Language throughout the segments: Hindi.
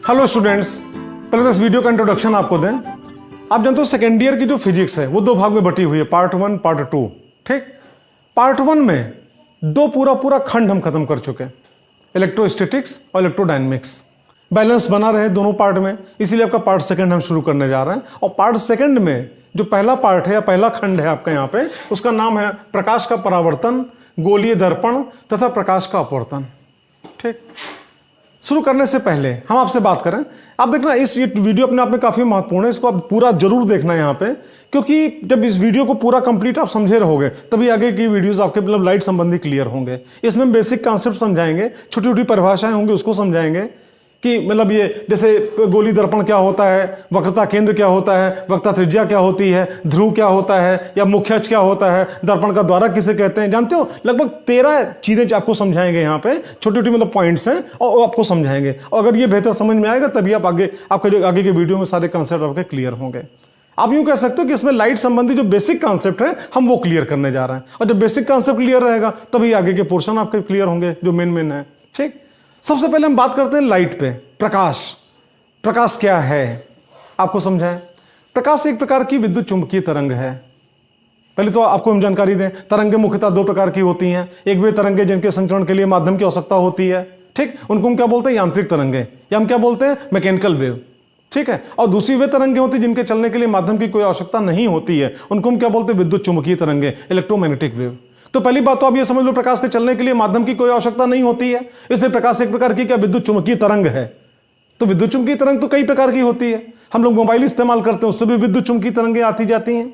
हेलो स्टूडेंट्स, पहले तो इस वीडियो का इंट्रोडक्शन आपको दें। आप जानते हो सेकेंड ईयर की जो फिजिक्स है वो दो भाग में बटी हुई है, पार्ट 1 पार्ट 2। ठीक, पार्ट 1 में दो पूरा खंड हम खत्म कर चुके हैं, इलेक्ट्रोस्टैटिक्स और इलेक्ट्रोडायनेमिक्स। बैलेंस बना रहे दोनों पार्ट में, इसीलिए आपका पार्ट सेकंड हम शुरू करने जा रहे हैं। और पार्ट सेकंड में जो पहला पार्ट है या पहला खंड है आपका यहाँ पे, उसका नाम है प्रकाश का परावर्तन, गोलीय दर्पण तथा प्रकाश का अपवर्तन। ठीक, शुरू करने से पहले हम आपसे बात करें, आप देखना इस ये वीडियो अपने आप में काफ़ी महत्वपूर्ण है, इसको आप पूरा जरूर देखना है यहाँ पे, क्योंकि जब इस वीडियो को पूरा कंप्लीट आप समझे रहोगे तभी आगे की वीडियोस आपके मतलब लाइट संबंधी क्लियर होंगे। इसमें हम बेसिक कॉन्सेप्ट समझाएंगे, छोटी छोटी परिभाषाएं होंगी उसको समझाएंगे कि मतलब ये जैसे गोली दर्पण क्या होता है, वक्रता केंद्र क्या होता है, वक्रता त्रिज्या क्या होती है, ध्रुव क्या होता है, या मुख्य अक्ष क्या होता है, दर्पण का द्वारा किसे कहते हैं, जानते हो। लगभग 13 चीजें आपको समझाएंगे यहाँ पे, छोटी छोटी मतलब पॉइंट्स हैं और आपको समझाएंगे। और अगर ये बेहतर समझ में आएगा तभी आप आपके जो आगे के वीडियो में सारे कॉन्सेप्ट आपके क्लियर होंगे। आप यूं कह सकते हो कि इसमें लाइट संबंधी जो बेसिक कॉन्सेप्ट है हम वो क्लियर करने जा रहे हैं, और जब बेसिक कॉन्सेप्ट क्लियर रहेगा तभी आगे के पोर्शन आपके क्लियर होंगे जो मेन है। ठीक, सबसे पहले हम बात करते हैं लाइट पे। प्रकाश, प्रकाश क्या है आपको समझाएं। प्रकाश एक प्रकार की विद्युत चुंबकीय तरंग है। पहले तो आपको हम जानकारी दें, तरंगें मुख्यतः दो प्रकार की होती हैं। एक वे तरंगें जिनके संचरण के लिए माध्यम की आवश्यकता होती है, ठीक, उनको हम क्या बोलते हैं, यांत्रिक तरंगें, या हम क्या बोलते हैं, मैकेनिकल वेव। ठीक है, और दूसरी वे तरंगें होती हैं जिनके चलने के लिए माध्यम की कोई आवश्यकता नहीं होती है, उनको हम क्या बोलते हैं, विद्युत चुंबकीय तरंगें, इलेक्ट्रोमैग्नेटिक वेव। तो पहली बात तो आप ये समझ लो, प्रकाश के चलने के लिए माध्यम की कोई आवश्यकता नहीं होती है, इसलिए प्रकाश एक प्रकार की क्या विद्युत चुंबकीय तरंग है। तो विद्युत चुंबकीय तरंग तो कई प्रकार की होती है, हम लोग मोबाइल इस्तेमाल करते हैं उससे भी विद्युत चुंबकीय तरंगें आती जाती हैं।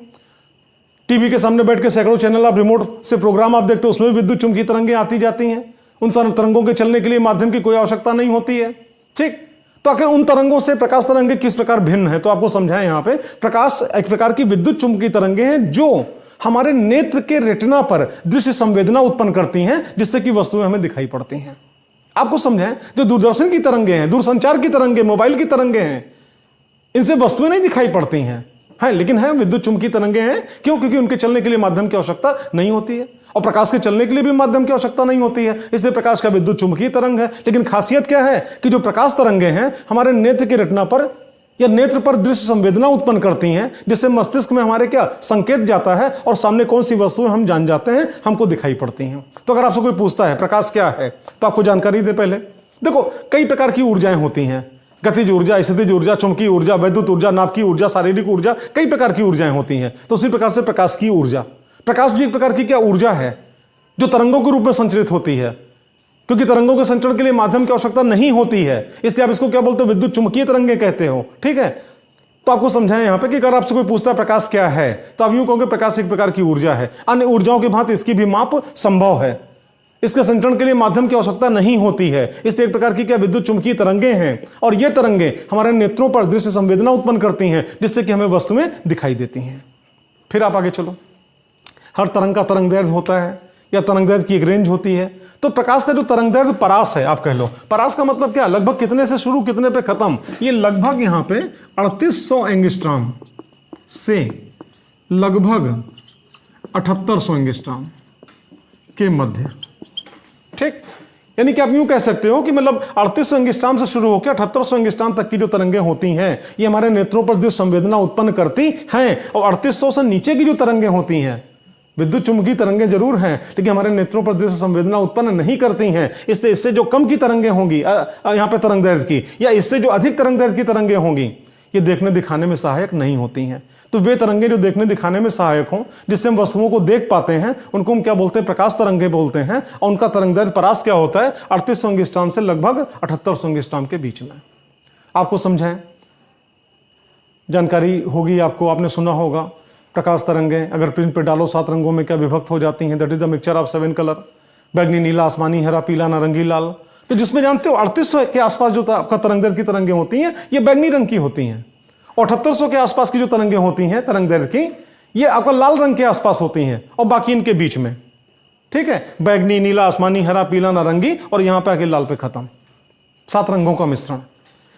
टीवी के सामने बैठ के सैकड़ों चैनल आप रिमोट से प्रोग्राम आप देखते हो, उसमें भी विद्युत चुंबकीय तरंगें आती जाती हैं। उन तरंगों के चलने के लिए माध्यम की कोई आवश्यकता नहीं होती है। ठीक, तो आखिर उन तरंगों से प्रकाश तरंगें किस प्रकार भिन्न है, तो आपको समझाएं यहाँ पे। प्रकाश एक प्रकार की विद्युत चुंबकीय तरंगें हैं जो हमारे नेत्र के रेटिना पर दृश्य संवेदना उत्पन्न करती हैं, जिससे कि वस्तुएं हमें दिखाई पड़ती हैं। आपको समझाएं, जो दूरदर्शन की तरंगें हैं, दूरसंचार की तरंगें, मोबाइल की तरंगें हैं, इनसे वस्तुएं नहीं दिखाई पड़ती हैं, लेकिन है विद्युत चुंबकीय तरंगें हैं। क्यों? क्योंकि उनके चलने के लिए माध्यम की आवश्यकता नहीं होती है, और प्रकाश के चलने के लिए भी माध्यम की आवश्यकता नहीं होती है, इसलिए प्रकाश का विद्युत चुंबकीय तरंग है। लेकिन खासियत क्या है कि जो प्रकाश तरंगें हैं हमारे नेत्र के रेटिना पर या नेत्र पर दृश्य संवेदना उत्पन्न करती हैं, जिससे मस्तिष्क में हमारे क्या संकेत जाता है और सामने कौन सी वस्तुएं हम जान जाते हैं, हमको दिखाई पड़ती हैं। तो अगर आपसे कोई पूछता है प्रकाश क्या है, तो आपको जानकारी दे पहले। देखो, कई प्रकार की ऊर्जाएं होती हैं, गतिज ऊर्जा, स्थितिज ऊर्जा, चुंबकीय ऊर्जा, वैद्युत ऊर्जा, नाभिकीय ऊर्जा, शारीरिक ऊर्जा, कई प्रकार की ऊर्जाएं होती हैं। तो उसी प्रकार से प्रकाश की ऊर्जा, प्रकाश भी एक प्रकार की क्या ऊर्जा है जो तरंगों के रूप में संचरित होती है। क्योंकि तरंगों के संचरण के लिए माध्यम की आवश्यकता नहीं होती है, इसलिए आप इसको क्या बोलते हो, विद्युत चुंबकीय तरंगें कहते हो। ठीक है, तो आपको समझाएं यहां पे कि अगर आपसे कोई पूछता है प्रकाश क्या है, तो आप यूं कहोगे प्रकाश एक प्रकार की ऊर्जा है। अन्य ऊर्जाओं की भांति इसकी भी माप संभव है, इसके संचरण के लिए माध्यम की आवश्यकता नहीं होती है, इसलिए एक प्रकार की क्या विद्युत चुंबकीय तरंगें हैं। और ये तरंगें हमारे नेत्रों पर दृश्य संवेदना उत्पन्न करती हैं, जिससे कि हमें वस्तुएं दिखाई देती हैं। फिर आप आगे चलो, हर तरंग का तरंगदैर्घ्य होता है या तरंगदैर्घ्य की एक रेंज होती है। तो प्रकाश का जो तरंगदैर्घ्य परास है, आप कह लो परास का मतलब क्या, लगभग कितने से शुरू कितने पे खत्म, ये लगभग यहाँ पे 3800 एंगस्ट्रॉम से लगभग 7800 एंगस्ट्रॉम के मध्य। ठीक, यानी कि आप यूं कह सकते हो कि मतलब 3800 एंगस्ट्रॉम से शुरू होकर 7800 एंगस्ट्रॉम तक की जो तरंगें होती हैं, ये हमारे नेत्रों पर दृश्य संवेदना उत्पन्न करती हैं। और 3800 से नीचे की जो तरंगें होती हैं, विद्युत चुंबकीय तरंगें जरूर हैं, लेकिन हमारे नेत्रों पर दृश्य संवेदना उत्पन्न नहीं करती हैं। इसलिए इससे जो कम की तरंगें होंगी यहाँ पे तरंगदैर्घ्य की, या इससे जो अधिक तरंगदैर्घ्य की तरंगें होंगी, ये देखने दिखाने में सहायक नहीं होती हैं। तो वे तरंगें जो देखने दिखाने में सहायक हों, जिससे हम वस्तुओं को देख पाते हैं, उनको हम क्या बोलते हैं, प्रकाश तरंगें बोलते हैं। और उनका तरंगदैर्घ्य परास क्या होता है, 3800 एंगस्ट्रॉम से लगभग 7800 एंगस्ट्रॉम के बीच में। आपको समझाएं, जानकारी होगी आपको, आपने सुना होगा प्रकाश तरंगें अगर प्रिंट पे डालो 7 रंगों में क्या विभक्त हो जाती हैं, that is the mixture of 7 colour, बैगनी, नीला, आसमानी, हरा, पीला, नारंगी, लाल। तो जिसमें जानते हो 3800 के आसपास जो आपका तरंगदैर्घ्य की तरंगें होती हैं, ये बैगनी रंग की होती हैं, और 7800 के आसपास की जो तरंगें होती हैं तरंगदैर्घ्य की, ये आपका लाल रंग के आसपास होती हैं, और बाकी इनके बीच में। ठीक है, बैगनी, नीला, आसमानी, हरा, पीला, नारंगी, और यहां पे आके लाल पे खत्म, 7 रंगों का मिश्रण।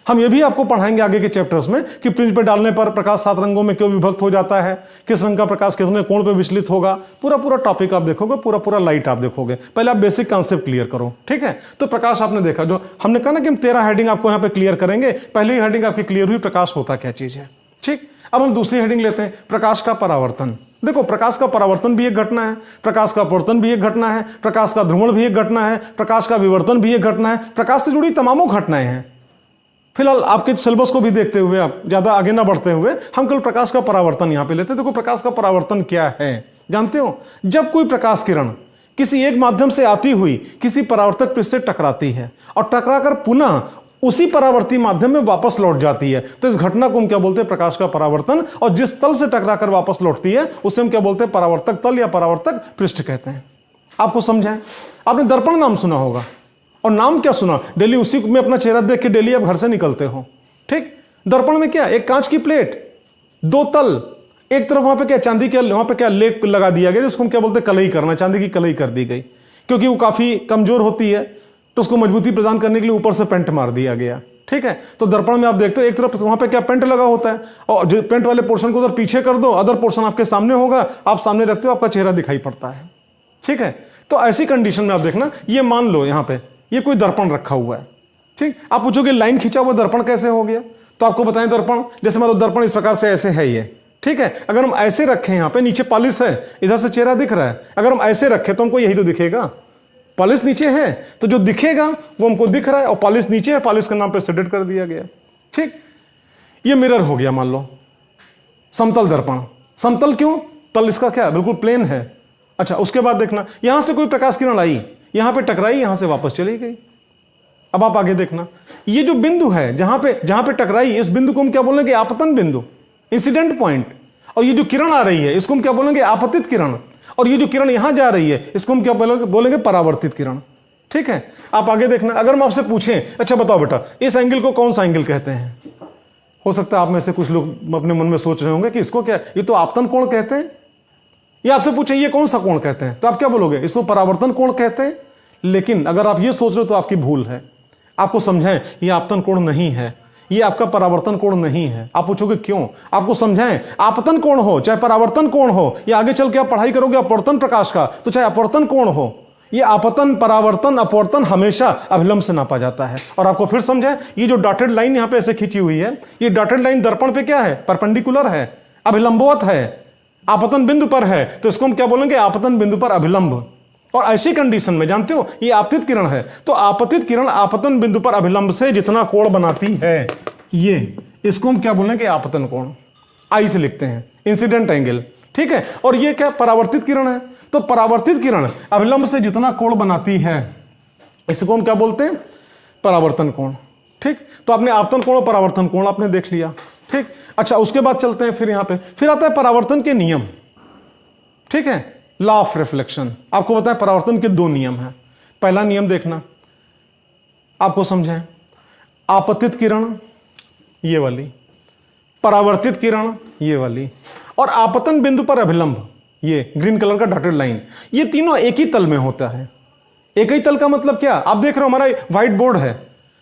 हम ये भी आपको पढ़ाएंगे आगे के चैप्टर्स में कि प्रिज्म पे डालने पर प्रकाश 7 रंगों में क्यों विभक्त हो जाता है, किस रंग का प्रकाश कितने कोण पे विचलित होगा, पूरा पूरा टॉपिक आप देखोगे, पूरा पूरा लाइट आप देखोगे। पहले आप बेसिक कॉन्सेप्ट क्लियर करो, ठीक है। तो प्रकाश आपने देखा, जो हमने कहा ना कि हम 13 हेडिंग आपको यहाँ पे क्लियर करेंगे। पहली हेडिंग आपकी क्लियर हुई, प्रकाश होता क्या चीज है, ठीक। अब हम दूसरी हेडिंग लेते हैं, प्रकाश का परावर्तन। देखो, प्रकाश का परावर्तन भी एक घटना है, प्रकाश का अपवर्तन भी एक घटना है, प्रकाश का ध्रुवण भी एक घटना है, प्रकाश का विवर्तन भी एक घटना है। प्रकाश से जुड़ी तमामों घटनाएं हैं। फिलहाल आपके सिलेबस को भी देखते हुए, आप ज्यादा आगे ना बढ़ते हुए, हम कल प्रकाश का परावर्तन यहां पे लेते हैं। देखो, प्रकाश का परावर्तन क्या है जानते हो? जब कोई प्रकाश किरण किसी एक माध्यम से आती हुई किसी परावर्तक पृष्ठ से टकराती है और टकराकर पुनः उसी परावर्ती माध्यम में वापस लौट जाती है, तो इस घटना को हम क्या बोलते हैं? प्रकाश का परावर्तन। और जिस तल से टकराकर वापस लौटती है उसे हम क्या बोलते हैं? परावर्तक तल या परावर्तक पृष्ठ कहते हैं। आपको समझाएं, आपने दर्पण नाम सुना होगा, और नाम क्या सुना? डेली उसी में अपना चेहरा देख के डेली आप घर से निकलते हो, ठीक। दर्पण में क्या? एक कांच की प्लेट, 2 तल, एक तरफ वहां पे क्या चांदी के, वहां पे क्या लेप लगा दिया गया, जिसको हम क्या बोलते हैं? कलई करना, चांदी की कलई कर दी गई, क्योंकि वो काफी कमजोर होती है, तो उसको मजबूती प्रदान करने के लिए ऊपर से पेंट मार दिया गया, ठीक है। तो दर्पण में आप देखते हो एक तरफ वहां पे क्या पेंट लगा होता है, और जो पेंट वाले पोर्शन को उधर पीछे कर दो, अदर पोर्शन आपके सामने होगा, आप सामने रखते हो, आपका चेहरा दिखाई पड़ता है, ठीक है। तो ऐसी कंडीशन में आप देखना, ये मान लो यहां पे ये कोई दर्पण रखा हुआ है, ठीक। आप पूछोगे लाइन खींचा हुआ दर्पण कैसे हो गया? तो आपको बताएं, दर्पण जैसे मान लो दर्पण इस प्रकार से ऐसे है ये, ठीक है। अगर हम ऐसे रखें, यहाँ पे नीचे पॉलिश है, इधर से चेहरा दिख रहा है, अगर हम ऐसे रखें तो हमको यही तो दिखेगा, पॉलिश नीचे है तो जो दिखेगा वो हमको दिख रहा है, और पॉलिश नीचे है, पॉलिश के नाम पे शेडेड कर दिया गया, ठीक। ये मिरर हो गया मान लो। समतल दर्पण, समतल क्यों? तल इसका क्या बिल्कुल प्लेन है। अच्छा, उसके बाद देखना, यहां से कोई प्रकाश किरण आई, यहां पे टकराई, यहां से वापस चली गई। अब आप आगे देखना, ये जो बिंदु है जहां पे टकराई, इस बिंदु को हम क्या बोलेंगे? आपतन बिंदु, इंसिडेंट पॉइंट। और ये जो किरण आ रही है इसको हम क्या बोलेंगे? आपतित किरण। और ये जो किरण यहां जा रही है इसको हम क्या बोलेंगे? परावर्तित किरण, ठीक है। आप आगे देखना, अगर हम आपसे पूछें, अच्छा बताओ बेटा, इस एंगल को कौन सा एंगल कहते हैं? हो सकता है आप में से कुछ लोग अपने मन में सोच रहे होंगे कि इसको क्या, ये तो आपतन कोण कहते हैं। ये आपसे पूछे ये कौन सा कोण कहते हैं, तो आप क्या बोलोगे? इसको परावर्तन कोण कहते हैं। लेकिन अगर आप ये सोच रहे हो तो आपकी भूल है। आपको समझाएं, ये आपतन कोण नहीं है, ये आपका परावर्तन कोण नहीं है। आप पूछोगे क्यों? आपको समझाएं, आपतन कोण हो चाहे परावर्तन कोण हो, या आगे चल के आप पढ़ाई करोगे अपवर्तन प्रकाश का, तो चाहे अपवर्तन कोण हो, ये आपतन, परावर्तन, अपवर्तन हमेशा अभिलंब से नापा जाता है। और आपको फिर समझाएं, ये जो डॉटेड लाइन यहां पे ऐसे खींची हुई है, ये डॉटेड लाइन दर्पण पे क्या है? परपेंडिकुलर है, अभिलंबवत है, आपतन बिंदु पर है, तो इसको हम क्या बोलेंगे? आपतन बिंदु पर अभिलंब। और ऐसी कंडीशन में जानते हो ये आपतित किरण है, तो आपतित किरण आपतन बिंदु पर अभिलंब से जितना कोण बनाती है, ये इसको हम क्या बोलेंगे? आपतन कोण। आई से लिखते हैं, इंसिडेंट एंगल, ठीक है। और ये क्या? परावर्तित किरण है। तो परावर्तित किरण अभिलंब से जितना कोण बनाती है इसको हम क्या बोलते हैं? परावर्तन कोण, ठीक। तो आपने आपतन कोण और परावर्तन कोण आपने देख लिया, ठीक। अच्छा, उसके बाद चलते हैं फिर यहां पे, फिर आता है परावर्तन के नियम, ठीक है। Law of reflection. आपको बताएं परावर्तन के 2 नियम हैं। पहला नियम देखना, आपको समझाएं, आपतित किरण ये वाली, परावर्तित किरण ये वाली, और आपतन बिंदु पर अभिलंब ये ग्रीन कलर का डॉटेड लाइन, ये तीनों एक ही तल में होता है। एक ही तल का मतलब क्या? आप देख रहे हो हमारा व्हाइट बोर्ड है,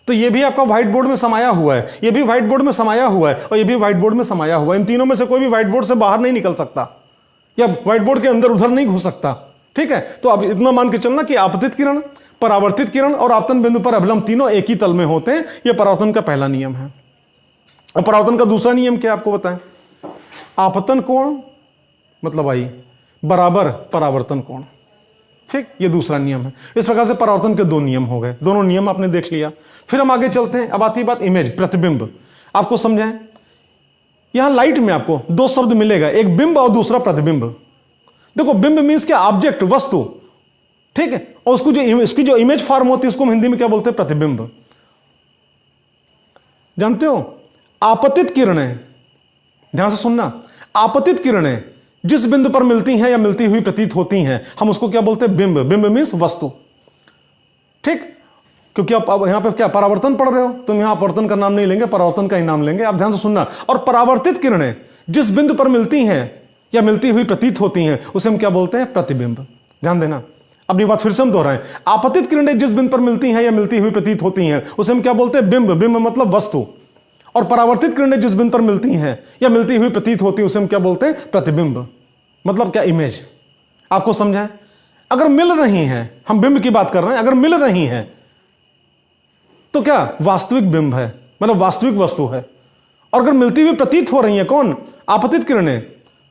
तो ये भी आपका व्हाइट बोर्ड में समाया हुआ है, ये भी व्हाइट बोर्ड में समाया हुआ है, और ये भी व्हाइट बोर्ड में समाया हुआ है। इन तीनों में से कोई भी व्हाइट बोर्ड से बाहर नहीं निकल सकता, या व्हाइट बोर्ड के अंदर उधर नहीं घुस सकता, ठीक है। तो अब इतना मान के चलना कि आपतित किरण, परावर्तित किरण और आपतन बिंदु पर अभिलंब तीनों एक ही तल में होते हैं। यह परावर्तन का पहला नियम है। और परावर्तन का दूसरा नियम क्या आपको बताएं? आपतन कोण मतलब आई बराबर परावर्तन कोण, ठीक। ये दूसरा नियम है। इस प्रकार से परावर्तन के 2 नियम हो गए। दोनों नियम आपने देख लिया। फिर हम आगे चलते हैं। अब आती बात इमेज, प्रतिबिंब। आपको समझाएं, यहां लाइट में आपको 2 शब्द मिलेगा, एक बिंब और दूसरा प्रतिबिंब। देखो, बिंब मीन्स क्या? ऑब्जेक्ट, वस्तु, ठीक है। और इसकी जो इमेज फॉर्म होती है उसको हम हिंदी में क्या बोलते हैं? प्रतिबिंब। जानते हो, आपतित किरणें, ध्यान से सुनना, आपतित किरणें जिस बिंदु पर मिलती हैं या मिलती हुई प्रतीत होती हैं, हम उसको क्या बोलते हैं? बिंब। बिंब मीन्स वस्तु, ठीक। क्योंकि आप यहां पे क्या परावर्तन पढ़ रहे हो, तुम यहां अपवर्तन का नाम नहीं लेंगे, परावर्तन का ही नाम लेंगे। आप ध्यान से सुनना। और परावर्तित किरणें जिस बिंदु पर मिलती हैं या मिलती हुई प्रतीत होती हैं उसे हम क्या बोलते हैं? प्रतिबिंब। ध्यान देना, अपनी बात फिर से हम दोहराएं। आपतित किरणें जिस बिंदु पर मिलती हैं या मिलती हुई प्रतीत होती हैं उसे हम क्या बोलते हैं? बिंब। बिंब मतलब वस्तु। और परावर्तित किरणें जिस बिंदु पर मिलती हैं या मिलती हुई प्रतीत होती है उसे हम क्या बोलते हैं? प्रतिबिंब। मतलब क्या? इमेज। आपको समझाएं? अगर मिल रही हैं, हम बिंब की बात कर रहे हैं, अगर मिल रही हैं तो क्या? वास्तविक बिंब है, मतलब वास्तविक वस्तु है। और अगर मिलती हुई प्रतीत हो रही है, कौन? आपतित किरणें,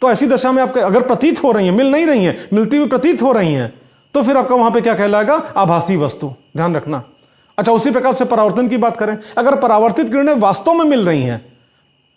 तो ऐसी दशा में आपके अगर प्रतीत हो रही है, मिल नहीं रही है, मिलती हुई प्रतीत हो रही हैं, तो फिर आपका वहां पे क्या कहलाएगा? आभासी वस्तु। ध्यान रखना। अच्छा, उसी प्रकार से परावर्तन की बात करें, अगर परावर्तित किरणें वास्तव में मिल रही हैं,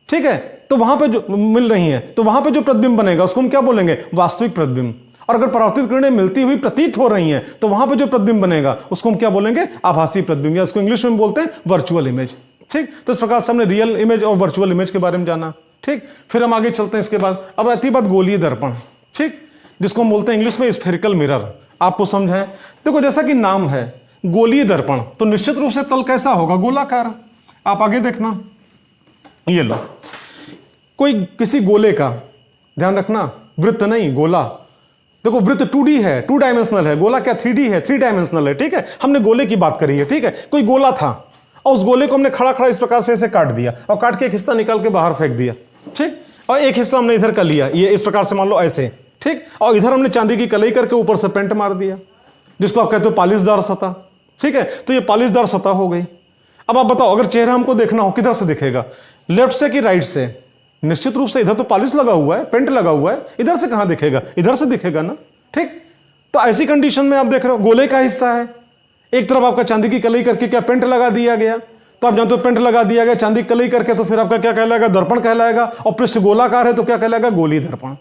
ठीक है, तो वहां पे जो मिल रही हैं, तो वहां पे जो प्रतिबिंब बनेगा उसको हम क्या बोलेंगे? वास्तविक प्रतिबिंब। और अगर परावर्तित किरणें मिलती हुई प्रतीत हो रही हैं, तो वहां पे जो प्रतिबिंब बनेगा उसको हम क्या बोलेंगे? आभासी प्रतिबिंब, या इसको इंग्लिश में बोलते हैं वर्चुअल इमेज। ठीक, तो इस प्रकार से हमने रियल इमेज और वर्चुअल इमेज के बारे में जाना। ठीक, फिर हम आगे चलते हैं। इसके बाद अब आती बात गोलीय दर्पण, ठीक, जिसको हम बोलते हैं इंग्लिश में स्फेरिकल मिरर। आपको समझाएं? देखो, जैसा कि नाम है गोलीय दर्पण, तो निश्चित रूप से तल कैसा होगा? गोलाकार। आप आगे देखना, ये लो, कोई किसी गोले का, ध्यान रखना, वृत्त नहीं, गोला। देखो, वृत्त 2D है, 2 डायमेंशनल है, गोला क्या 3D है, 3 डायमेंशनल है। ठीक है, हमने गोले की बात करी है। ठीक है, कोई गोला था और उस गोले को हमने खड़ा खड़ा इस प्रकार से ऐसे काट दिया और काट के एक हिस्सा निकाल के बाहर फेंक दिया। ठीक, और एक हिस्सा हमने इधर का लिया, ये इस प्रकार से मान लो ऐसे। ठीक, और इधर हमने चांदी की कलई करके ऊपर से पेंट मार दिया, जिसको आप कहते हो पॉलिशदार सतह। ठीक है, तो ये पॉलिशदार सतह हो गई। अब आप बताओ, अगर चेहरा हमको देखना हो, किधर से दिखेगा? लेफ्ट से कि राइट से? निश्चित रूप से इधर तो पॉलिश लगा हुआ है, पेंट लगा हुआ है, इधर से कहां दिखेगा? इधर से दिखेगा ना। ठीक, तो ऐसी कंडीशन में आप देख रहे हो गोले का हिस्सा है, एक तरफ आपका चांदी की कलई करके क्या पेंट लगा दिया गया, तो आप जानते हो पेंट लगा दिया गया चांदी की कलई करके, तो फिर आपका क्या कहलाएगा? दर्पण कहलाएगा। और पृष्ठ गोलाकार है तो क्या कहलाएगा? गोलीय दर्पण।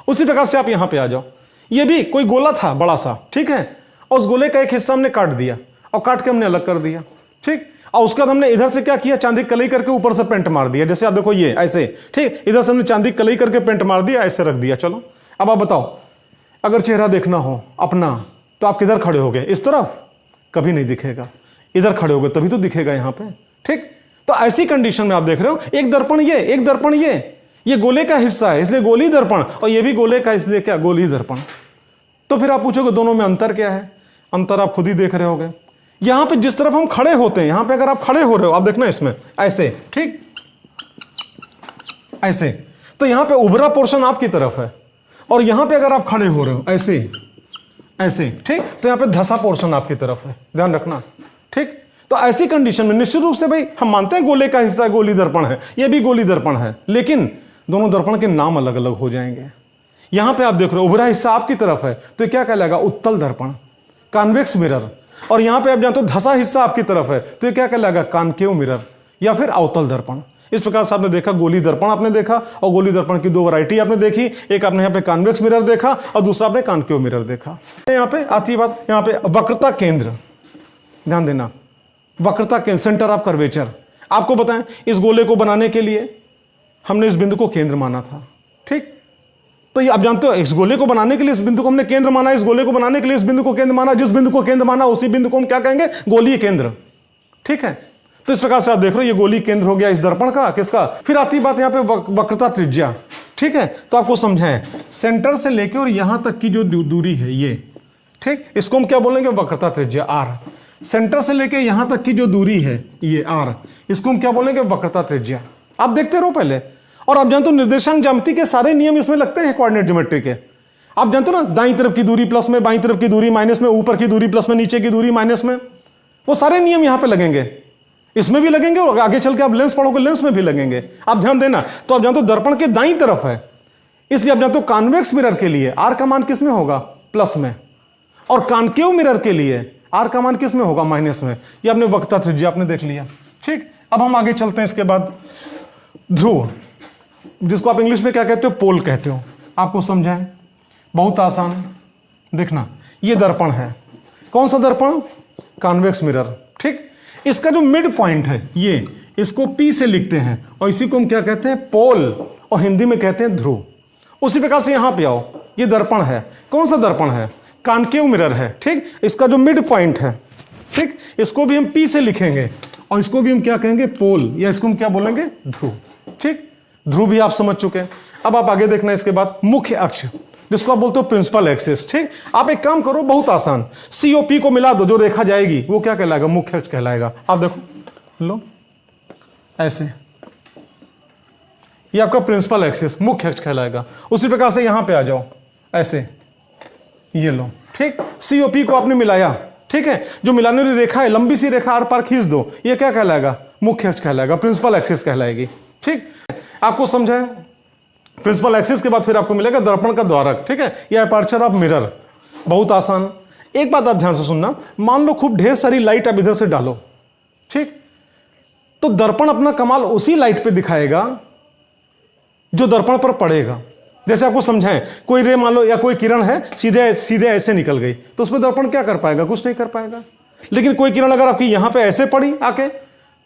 उसी प्रकार से आप यहां पे आ जाओ, ये भी कोई गोला था बड़ा सा, ठीक है, और उस गोले का एक हिस्सा हमने काट दिया और काट के हमने अलग कर दिया। ठीक, और उसके बाद हमने इधर से क्या किया? चांदी की कलई करके ऊपर से पेंट मार दिया, जैसे आप देखो ये ऐसे। ठीक, इधर से हमने चांदी की कलई करके पेंट मार दिया, ऐसे रख दिया। चलो, अब आप बताओ, अगर चेहरा देखना हो अपना, तो आप किधर खड़े होगे? इस तरफ? कभी नहीं दिखेगा। इधर खड़े होगे तभी तो दिखेगा यहां पे। ठीक, तो ऐसी कंडीशन में आप देख रहे हो, एक दर्पण ये, एक दर्पण ये गोले का हिस्सा है, इसलिए गोलीय दर्पण, और ये भी गोले का, इसलिए क्या? गोलीय दर्पण। तो फिर आप पूछोगे दोनों में अंतर क्या है? अंतर आप खुद ही देख रहे होगे। यहां पे जिस तरफ हम खड़े होते हैं, यहां पे अगर आप खड़े हो रहे हो, आप देखना इसमें ऐसे, ठीक, ऐसे, तो यहां पे उभरा पोर्शन आपकी तरफ है, और यहां पे अगर आप खड़े हो रहे हो ऐसे ऐसे, ठीक, तो यहां पे धसा पोर्शन आपकी तरफ है। ध्यान रखना। ठीक, तो ऐसी कंडीशन में निश्चित रूप से भाई हम मानते हैं गोले का हिस्सा गोलीय दर्पण है, ये भी गोलीय दर्पण है, लेकिन दोनों दर्पण के नाम अलग अलग हो जाएंगे। यहां पे आप देख रहे हो उभरा हिस्सा आपकी तरफ है, तो ये क्या कहलाएगा? उत्तल दर्पण, कॉन्वेक्स मिरर। और यहां पे आप जानते हो धसा हिस्सा आपकी तरफ है, तो ये क्या कहलाएगा? कॉनकेव मिरर या फिर अवतल दर्पण। इस प्रकार से आपने देखा गोलीय दर्पण आपने देखा, और गोलीय दर्पण की 2 वैरायटी आपने देखी। एक आपने यहाँ पे कॉन्वेक्स मिरर देखा और दूसरा आपने कॉनकेव मिरर देखा। यहाँ पे आती है बात, यहाँ पे वक्रता केंद्र, ध्यान देना, वक्रता केंद्र, सेंटर ऑफ कर्वेचर। आपको बताएं, इस गोले को बनाने के लिए हमने इस बिंदु को केंद्र माना था। ठीक, तो ये आप जानते हो, इस गोले को बनाने के लिए इस बिंदु को हमने केंद्र माना, इस गोले को बनाने के लिए इस बिंदु को केंद्र माना, जिस बिंदु को केंद्र माना उसी बिंदु को हम क्या कहेंगे? गोलीय केंद्र। ठीक है, तो इस प्रकार से आप देख रहे हो ये गोलीय केंद्र हो गया इस दर्पण का, किसका? फिर आती बात यहाँ पे वक्रता त्रिज्या। ठीक है, तो आपको समझाएं, सेंटर से लेकर और यहां तक की जो दूरी है ये, ठीक, इसको हम क्या बोलेंगे? वक्रता त्रिज्या, आर। सेंटर से लेकर यहां तक की जो दूरी है ये आर, इसको हम क्या बोलेंगे? वक्रता त्रिज्या। आप देखते रहो पहले। और आप जानते हो निर्देशांक ज्यामिति के सारे नियम इसमें लगते हैं, कोऑर्डिनेट ज्योमेट्री के। आप जानते हो ना, दाईं तरफ की दूरी प्लस में, बाईं तरफ की दूरी माइनस में, ऊपर की दूरी प्लस में, नीचे की दूरी माइनस में, वो सारे नियम यहां पे लगेंगे, इसमें भी लगेंगे, और आगे चल के आप लेंस पढ़ोगे लेंस में भी लगेंगे। आप ध्यान देना। तो आप जानते हो दर्पण के दाईं तरफ है, इसलिए आप जानते हो कॉन्वेक्स मिरर के लिए आर का मान किस में होगा? प्लस में, और कॉनकेव मिरर के लिए आर का मान किस में होगा? माइनस में। ये आपने वक्रता त्रिज्या आपने देख लिया। ठीक, अब हम आगे चलते हैं। इसके बाद ध्रुव, जिसको आप इंग्लिश में क्या कहते हो? पोल कहते हो। आपको समझाएं, बहुत आसान। देखना, ये दर्पण है, कौन सा दर्पण? Convex mirror. ठीक, इसका जो मिड पॉइंट है ये, इसको P से लिखते हैं, और इसी को हम क्या कहते हैं? पोल, और हिंदी में कहते हैं ध्रुव। उसी प्रकार से यहां पे आओ, ये दर्पण है, कौन सा दर्पण है? कॉनकेव मिरर है। ठीक, इसका जो मिड पॉइंट है, ठीक, इसको भी हम P से लिखेंगे, और इसको भी हम क्या कहेंगे? पोल, या इसको हम क्या बोलेंगे? ध्रुव। ठीक, ध्रुव भी आप समझ चुके हैं। अब आप आगे देखना, इसके बाद मुख्य अक्ष, जिसको आप बोलते हो प्रिंसिपल एक्सिस। ठीक, आप एक काम करो, बहुत आसान, COP को मिला दो, जो रेखा जाएगी वो क्या कहलाएगा? मुख्य अक्ष कहलाएगा। आप देखो, लो ऐसे, ये आपका प्रिंसिपल एक्सिस, मुख्य अक्ष कहलाएगा। उसी प्रकार से यहां पे आ जाओ, ऐसे ये लो, ठीक। COP को आपने मिलाया, ठीक है, जो मिलाने वाली रेखा है, लंबी सी रेखा आर पार खींच दो, ये क्या कहलाएगा? मुख्य अक्ष कहलाएगा, प्रिंसिपल एक्सिस कहलाएगी, ठीक। आपको समझा? प्रिंसिपल एक्सिस के बाद फिर आपको मिलेगा दर्पण का द्वारक, ठीक है, या अपर्चर ऑफ मिरर। बहुत आसान। एक बात आप ध्यान से सुनना, मान लो खूब ढेर सारी लाइट आप इधर से डालो, ठीक, तो दर्पण अपना कमाल उसी लाइट पे दिखाएगा जो दर्पण पर पड़ेगा। जैसे आपको समझाएं, कोई रे मान लो या कोई किरण है, सीधे सीधे ऐसे निकल गई, तो उसमें दर्पण क्या कर पाएगा? कुछ नहीं कर पाएगा। लेकिन कोई किरण अगर आपकी यहां पे ऐसे पड़ी, आके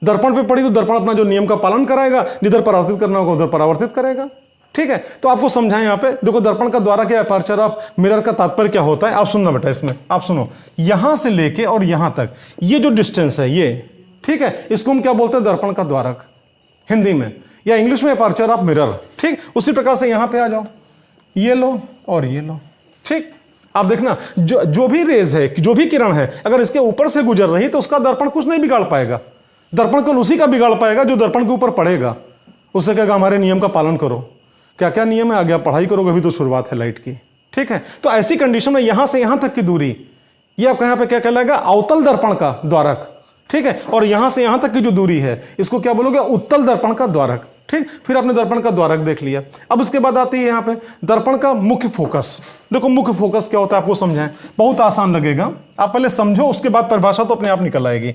दर्पण पे पड़ी, तो दर्पण अपना जो नियम का पालन कराएगा, जिधर परावर्तित करना होगा उधर परावर्तित करेगा, ठीक है। तो आपको समझाएं यहाँ पे, देखो दर्पण का द्वारक या अपर्चर ऑफ मिरर का तात्पर्य क्या होता है, आप सुनना बेटा इसमें, आप सुनो। यहां से लेके और यहां तक ये जो डिस्टेंस है ये, ठीक है, इसको हम क्या बोलते हैं? दर्पण का द्वारक हिंदी में, या इंग्लिश में अपर्चर ऑफ मिरर, ठीक। उसी प्रकार से यहां पे आ जाओ, ये लो और ये लो, ठीक। आप देखना, जो भी रेज है, जो भी किरण है, अगर इसके ऊपर से गुजर रही तो उसका दर्पण कुछ नहीं बिगाड़ पाएगा। दर्पण केवल उसी का बिगाड़ पाएगा जो दर्पण के ऊपर पड़ेगा। उससे कहेगा हमारे नियम का पालन करो। क्या क्या नियम है? आगे आप पढ़ाई करोगे, अभी तो शुरुआत है लाइट की, ठीक है। तो ऐसी कंडीशन में यहां से यहां तक की दूरी, ये आपका यहां पे क्या कहलाएगा? अवतल दर्पण का द्वारक, ठीक है। और यहां से यहां तक की जो दूरी है, इसको क्या बोलोगे? उत्तल दर्पण का द्वारक, ठीक। फिर आपने दर्पण का द्वारक देख लिया। अब इसके बाद आती है यहां पे दर्पण का मुख्य फोकस। देखो मुख्य फोकस क्या होता है, आपको समझाएं, बहुत आसान लगेगा। आप पहले समझो, उसके बाद परिभाषा तो अपने आप निकल आएगी।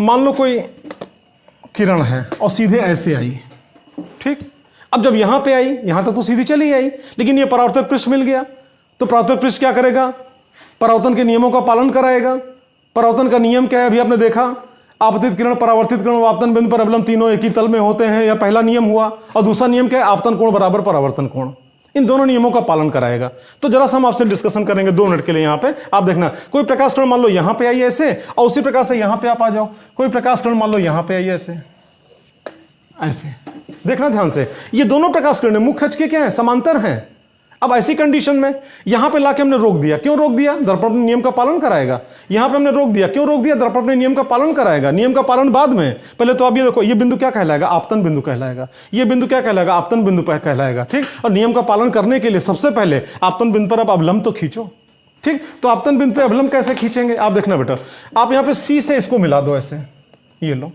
मान लो कोई किरण है और सीधे ऐसे आई, ठीक। अब जब यहां पे आई, यहां तक तो सीधी चली आई, लेकिन ये परावर्तक पृष्ठ मिल गया, तो परावर्तक पृष्ठ क्या करेगा? परावर्तन के नियमों का पालन कराएगा। परावर्तन का नियम क्या है? अभी आपने देखा, आपतित किरण, परावर्तित किरण, आपतन बिंदु पर अवलंब तीनों एक ही तल में होते हैं, यह पहला नियम हुआ। और दूसरा नियम क्या है? आपतन कोण बराबर परावर्तन कोण। इन दोनों नियमों का पालन कराएगा। तो जरा सा हम आपसे डिस्कशन करेंगे 2 मिनट के लिए। यहां पे आप देखना, कोई प्रकाश किरण मान लो यहां पे आई ऐसे, और उसी प्रकार से यहां पे आप आ जाओ। कोई प्रकाश किरण मान लो यहां पे आई ऐसे, ऐसे देखना ध्यान से। ये दोनों प्रकाश किरणें मुख्य अक्ष के क्या है? समांतर हैं। अब ऐसी कंडीशन में यहां पे लाके हमने रोक दिया। क्यों रोक दिया? दर्पण अपने नियम का पालन कराएगा। यहां पे हमने रोक दिया, क्यों रोक दिया? दर्पण अपने नियम का पालन कराएगा। नियम का पालन बाद में, पहले तो आप ये देखो, ये बिंदु क्या कहलाएगा? आपतन बिंदु कहलाएगा। ये बिंदु क्या कहलाएगा? आपतन बिंदु कहलाएगा, ठीक। और नियम का पालन करने के लिए सबसे पहले आपतन बिंदु पर आप अवलंब तो खींचो, ठीक। तो आपतन बिंदु पर अवलंब कैसे खींचेंगे? आप देखना बेटा, आप यहां पर C से इसको मिला दो, ऐसे, ये लो,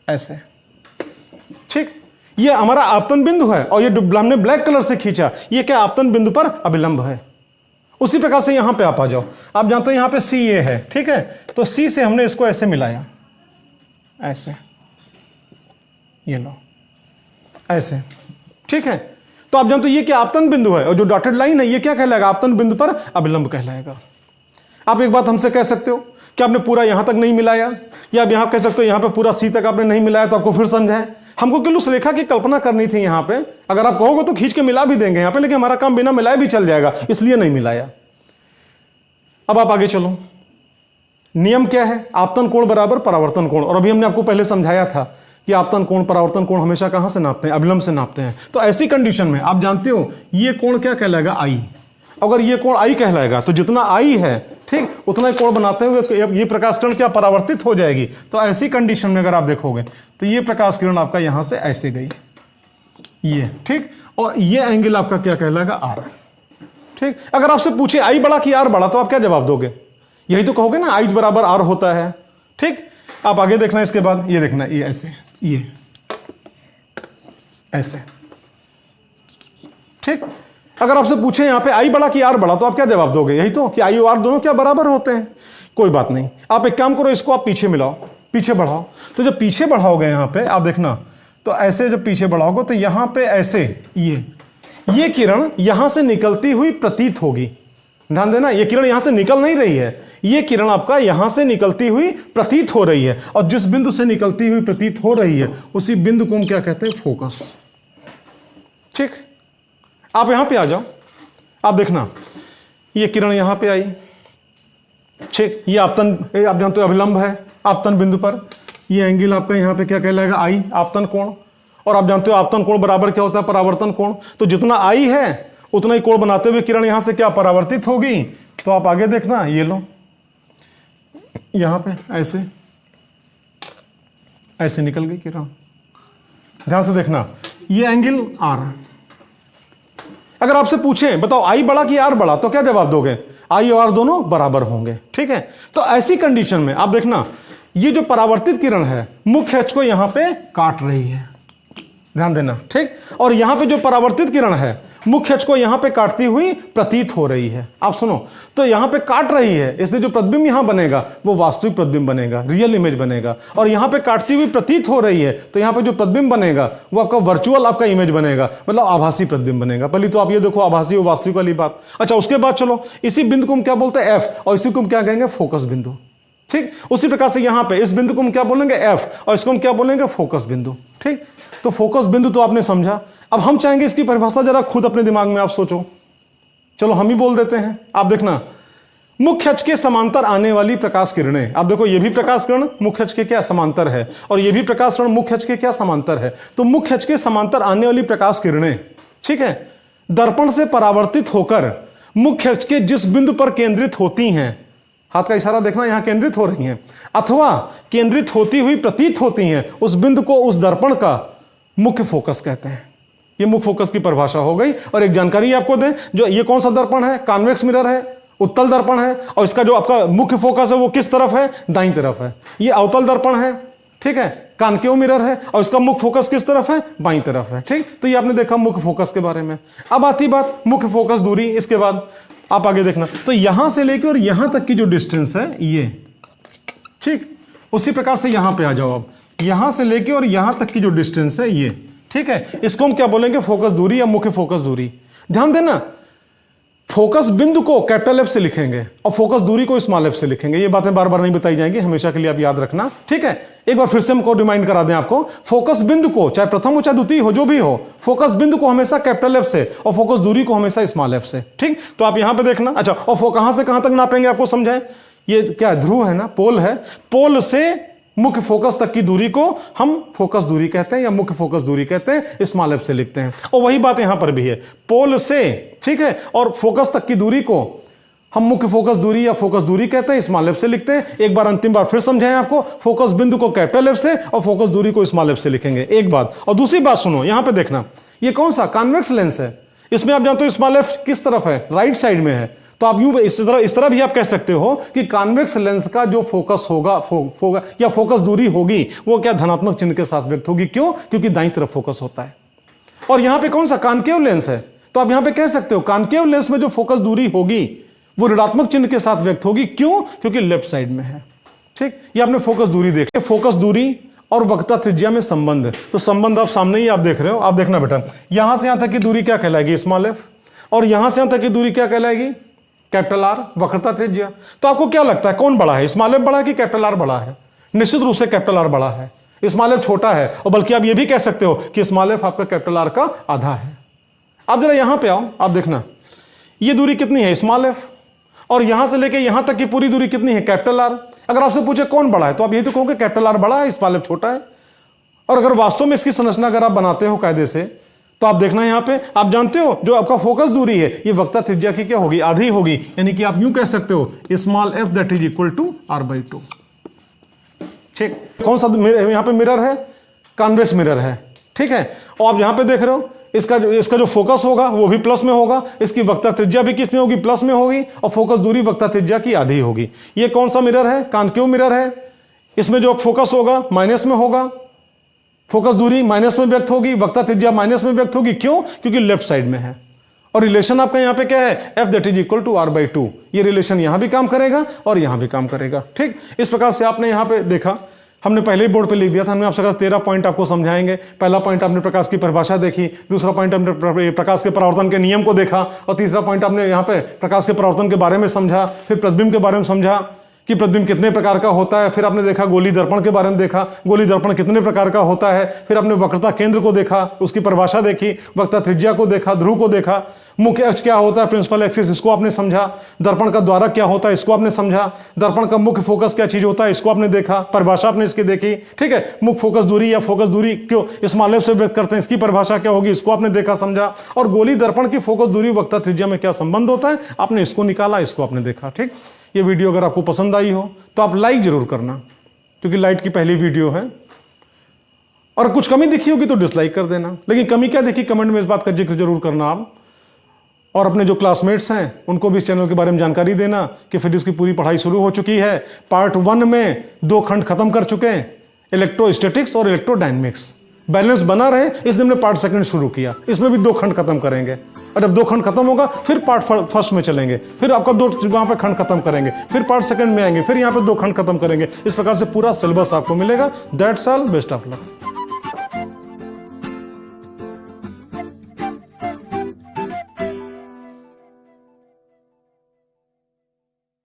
ऐसे, ठीक। ये हमारा आपतन बिंदु है, और ये हमने ब्लैक कलर से खींचा, ये क्या? आपतन बिंदु पर अभिलंब है। उसी प्रकार से यहां पे आप आ जाओ। आप जानते हो यहां पे CA है, ठीक है। तो C से हमने इसको ऐसे मिलाया, ऐसे, ये लो, ऐसे, ठीक है। तो आप जानते हो ये क्या? आपतन बिंदु है, और जो डॉटेड लाइन है ये क्या कहलाएगा? आपतन बिंदु पर अभिलंब कहलाएगा। आप एक बात हमसे कह सकते हो कि आपने पूरा यहां तक नहीं मिलाया, या आप यहां कह सकते हो यहां पे पूरा C तक आपने नहीं मिलाया, तो आपको फिर समझाएं। हमको केवल उस रेखा की कल्पना करनी थी यहां पे। अगर आप कहोगे तो खींच के मिला भी देंगे यहां पे, लेकिन हमारा काम बिना मिलाए भी चल जाएगा, इसलिए नहीं मिलाया। अब आप आगे चलो। नियम क्या है? आपतन कोण बराबर परावर्तन कोण। और अभी हमने आपको पहले समझाया था कि आपतन कोण, परावर्तन कोण हमेशा कहां से नापते हैं? अभिलंब से नापते हैं। तो ऐसी कंडीशन में आप जानते हो ये कोण क्या कहलाएगा? I। अगर ये कोण I कहलाएगा, तो जितना I है, ठीक, उतना ही कोण बनाते हुए ये प्रकाश किरण क्या परावर्तित हो जाएगी। तो ऐसी कंडीशन में अगर आप देखोगे तो ये प्रकाश किरण आपका यहां से ऐसे गई, ये, ठीक। और ये एंगल आपका क्या कहलाएगा? R, ठीक। अगर आपसे पूछे I बड़ा कि R बड़ा, तो आप क्या जवाब दोगे? यही तो कहोगे ना, I बराबर R होता है, ठीक। आप आगे देखना, इसके बाद ये देखना, ये ऐसे, ये ऐसे, ठीक। अगर आपसे पूछे यहां पे I बड़ा कि R बड़ा, तो आप क्या जवाब दोगे? यही तो कि I और R दोनों क्या बराबर होते हैं। कोई बात नहीं, आप एक काम करो, इसको आप पीछे मिलाओ, पीछे बढ़ाओ। तो जब पीछे बढ़ाओगे यहां पे आप देखना, तो ऐसे जब पीछे बढ़ाओगे तो यहां पे ऐसे ये किरण यहां से निकलती हुई प्रतीत होगी। ध्यान देना, ये किरण यहां से निकल नहीं रही है, ये किरण आपका यहां से निकलती हुई प्रतीत हो रही है। और जिस बिंदु से निकलती हुई प्रतीत हो रही है उसी बिंदु को हम क्या कहते हैं? फोकस, ठीक। आप यहां पे आ जाओ, आप देखना, ये किरण यहां पे आई, ठीक। ये आपतन, आप जानते हो अभिलंब है आपतन बिंदु पर। ये एंगल आपका यहां पे क्या कहलाएगा? I, आपतन कोण। और आप जानते हो आपतन कोण बराबर क्या होता है? परावर्तन कोण। तो जितना I है उतना ही कोण बनाते हुए किरण यहां से क्या परावर्तित होगी। तो आप आगे देखना, ये लो, यहां पे ऐसे ऐसे निकल गई किरण। ध्यान से देखना, ये एंगल आर है। अगर आपसे पूछें बताओ आई बड़ा कि आर बड़ा, तो क्या जवाब दोगे? आई और आर दोनों बराबर होंगे, ठीक है। तो ऐसी कंडीशन में आप देखना, ये जो परावर्तित किरण है मुख्य अक्ष को यहां पे काट रही है, ध्यान देना, ठीक। और यहां पे जो परावर्तित किरण है मुख्य अक्ष को यहां पे काटती हुई प्रतीत हो रही है। आप सुनो, तो यहां पे काट रही है, इसलिए जो प्रतिबिंब यहां बनेगा वो वास्तविक प्रतिबिंब बनेगा, रियल इमेज बनेगा। और यहां पे काटती हुई प्रतीत हो रही है, तो यहां पे जो प्रतिबिंब बनेगा वो आपका वर्चुअल आपका इमेज बनेगा, मतलब आभासी प्रतिबिंब बनेगा। पहले तो आप ये देखो आभासी और वास्तविक वाली बात। अच्छा, उसके बाद चलो इसी बिंदु को हम क्या बोलते हैं? एफ, और इसी को हम क्या कहेंगे? फोकस बिंदु, ठीक। उसी प्रकार से यहां पे इस बिंदु को हम क्या बोलेंगे? एफ, और इसको हम क्या बोलेंगे? फोकस बिंदु, ठीक। तो फोकस बिंदु तो आपने समझा। अब हम चाहेंगे इसकी परिभाषा जरा खुद अपने दिमाग में आप सोचो। चलो हम ही बोल देते हैं। आप देखना, मुख्य अक्ष के समांतर आने वाली प्रकाश किरणें, आप देखो ये भी प्रकाश किरण मुख्य अक्ष के क्या समांतर है, और ये भी प्रकाश किरण मुख्य अक्ष के क्या समांतर है। तो मुख्य अक्ष के समांतर आने वाली प्रकाश किरणें, ठीक है, दर्पण से परावर्तित होकर मुख्य अक्ष के जिस बिंदु पर केंद्रित होती हैं, हाथ का इशारा देखना, यहां केंद्रित हो रही हैं अथवा केंद्रित होती हुई प्रतीत होती हैं, उस बिंदु को उस दर्पण का मुख्य फोकस कहते हैं। ये मुख्य फोकस की परिभाषा हो गई। और एक जानकारी आपको दें, जो ये कौन सा दर्पण है? कॉन्वेक्स मिरर है, उत्तल दर्पण है, और इसका जो आपका मुख्य फोकस है वो किस तरफ है? दाईं तरफ है। ये अवतल दर्पण है, ठीक है, कॉन्केव मिरर है, और इसका मुख्य फोकस किस तरफ है? बाईं तरफ है, ठीक। तो ये आपने देखा मुख्य फोकस के बारे में। अब आती बात मुख्य फोकस दूरी। इसके बाद आप आगे देखना, तो यहां से लेकर और यहां तक की जो डिस्टेंस है ये, ठीक, उसी प्रकार से यहां पे आ जाओ। अब यहां से लेके और यहां तक की जो डिस्टेंस है ये, ठीक है, इसको हम क्या बोलेंगे? फोकस दूरी या मुख्य फोकस दूरी। ध्यान देना, फोकस बिंदु को कैपिटल एफ से लिखेंगे और फोकस दूरी को स्मॉल एफ से लिखेंगे। ये बातें बार बार नहीं बताई जाएंगी, हमेशा के लिए आप याद रखना, ठीक है। एक बार फिर से हमको रिमाइंड करा दें आपको, फोकस बिंदु को चाहे प्रथम हो चाहे द्वितीय हो, जो भी हो, फोकस बिंदु को हमेशा कैपिटल एफ से और फोकस दूरी को हमेशा स्मॉल एफ से, ठीक। तो आप यहां पे देखना। अच्छा, और कहां से कहां तक नापेंगे आपको समझाएं। ये क्या है? ध्रुव है ना, पोल है। पोल से मुख्य फोकस तक की दूरी को हम फोकस दूरी कहते हैं या मुख्य फोकस दूरी कहते हैं, स्मॉल एफ से लिखते हैं। और वही बात यहां पर भी है, पोल से, ठीक है, और फोकस तक की दूरी को हम मुख्य फोकस दूरी या फोकस दूरी कहते हैं, स्मॉल एफ से लिखते हैं। एक बार अंतिम बार फिर समझाएं आपको, फोकस बिंदु को कैपिटल एफ से और फोकस दूरी को स्मॉल एफ से लिखेंगे, एक बात। और दूसरी बात सुनो, यहां पे देखना, ये कौन सा? कॉन्वेक्स लेंस है। इसमें आप जानते हो स्मॉल एफ किस तरफ है? राइट साइड में है। तो आप यूं इस तरह भी आप कह सकते हो कि कॉन्वेक्स लेंस का जो फोकस होगा या फोकस दूरी होगी वो क्या? धनात्मक चिन्ह के साथ व्यक्त होगी। क्यों? क्योंकि दाईं तरफ फोकस होता है। और यहां पे कौन सा? कॉनकेव लेंस है। तो आप यहां पे कह सकते हो कॉनकेव लेंस में जो फोकस दूरी होगी वो ऋणात्मक चिन्ह के साथ व्यक्त होगी। क्यों? क्योंकि लेफ्ट साइड में है, ठीक। ये आपने फोकस दूरी देखी। फोकस दूरी और वक्रता त्रिज्या में संबंध, तो संबंध आप सामने ही आप देख रहे हो। आप देखना बेटा, यहां से यहां तक की दूरी क्या कहलाएगी? Small F. और यहां से यहां तक की दूरी क्या कहलाएगी? कैपिटल आर, वक्रता त्रिज्या। तो आपको क्या लगता है कौन बड़ा है? स्मॉल एफ बड़ा है कि कैपिटल आर बड़ा है? निश्चित रूप से कैपिटल आर बड़ा है, स्मॉल एफ छोटा है। और बल्कि आप ये भी कह सकते हो कि स्मॉल एफ आपका कैपिटल आर का आधा है। आप जरा यहां पे आओ, आप देखना ये दूरी कितनी है? Small F. और यहां से लेके यहां तक की पूरी दूरी कितनी है? Capital R. अगर आपसे पूछे कौन बड़ा है तो आप यही तो कहोगे कैपिटल आर बड़ा है, स्मॉल एफ छोटा है। और अगर वास्तव में इसकी संरचना अगर आप बनाते हो कायदे से, तो आप देखना यहां पे, आप जानते हो जो आपका फोकस दूरी है ये वक्रता त्रिज्या की क्या होगी? आधी होगी। यानी कि आप यूं कह सकते हो small f that is equal to r/2, ठीक। कौन सा यहां पे मिरर है? कॉन्वेक्स मिरर है, ठीक है। और आप यहां पे देख रहे हो इसका जो फोकस होगा वो भी प्लस में होगा, इसकी वक्रता त्रिज्या भी किस में होगी? प्लस में होगी। और फोकस दूरी वक्रता त्रिज्या की आधी होगी। ये कौन सा मिरर है? कॉनकेव मिरर है। इसमें जो फोकस होगा माइनस में होगा, फोकस दूरी माइनस में व्यक्त होगी, वक्रता त्रिज्या माइनस में व्यक्त होगी। क्यों? क्योंकि लेफ्ट साइड में है। और रिलेशन आपका यहां पे क्या है? F that is equal to r/2। ये रिलेशन यहां भी काम करेगा और यहां भी काम करेगा, ठीक। इस प्रकार से आपने यहां पे देखा, हमने पहले ही बोर्ड पे लिख दिया था, हमने आपसे कहा 13 पॉइंट आपको समझाएंगे। पहला पॉइंट आपने प्रकाश की परिभाषा देखी, दूसरा पॉइंट हमने प्रकाश के परावर्तन के नियम को देखा, और तीसरा पॉइंट आपने यहाँ पे प्रकाश के परावर्तन के बारे में समझा, फिर प्रतिबिंब के बारे में समझा कि प्रतिबिंब कितने प्रकार का होता है। फिर आपने देखा गोली दर्पण के बारे में देखा, गोली दर्पण कितने प्रकार का होता है। फिर आपने वक्रता केंद्र को देखा, उसकी परिभाषा देखी, वक्रता त्रिज्या को देखा, ध्रुव को देखा, मुख्य अक्ष क्या होता है, प्रिंसिपल एक्सिस, इसको आपने समझा, दर्पण का द्वारक क्या होता है इसको आपने समझा, दर्पण का मुख्य फोकस क्या चीज होता है इसको आपने देखा, परिभाषा आपने इसकी देखी, ठीक है। मुख्य फोकस दूरी या फोकस दूरी क्यों स्मॉल एफ से व्यक्त करते हैं, इसकी परिभाषा क्या होगी, इसको आपने देखा समझा। और गोली दर्पण की फोकस दूरी वक्रता त्रिज्या में क्या संबंध होता है आपने इसको निकाला, इसको आपने देखा, ठीक। ये वीडियो अगर आपको पसंद आई हो तो आप लाइक जरूर करना, क्योंकि लाइट की पहली वीडियो है। और कुछ कमी दिखी होगी तो डिसलाइक कर देना, लेकिन कमी क्या दिखी कमेंट में इस बात का जिक्र जरूर करना आप। और अपने जो क्लासमेट्स हैं उनको भी इस चैनल के बारे में जानकारी देना कि फिजिक्स की पूरी पढ़ाई शुरू हो चुकी है। पार्ट 1 में 2 खंड खत्म कर चुके हैं, इलेक्ट्रोस्टैटिक्स और इलेक्ट्रोडायनेमिक्स। बैलेंस बना रहे इसलिए हमने पार्ट 2 शुरू किया, इसमें भी 2 खंड खत्म करेंगे। और जब 2 खंड खत्म होगा फिर पार्ट 1 में चलेंगे, फिर आपका 2 वहां पे खंड खत्म करेंगे, फिर पार्ट 2 में आएंगे, फिर यहाँ पे 2 खंड खत्म करेंगे। इस प्रकार से पूरा सिलेबस आपको मिलेगा। That's all, best of luck.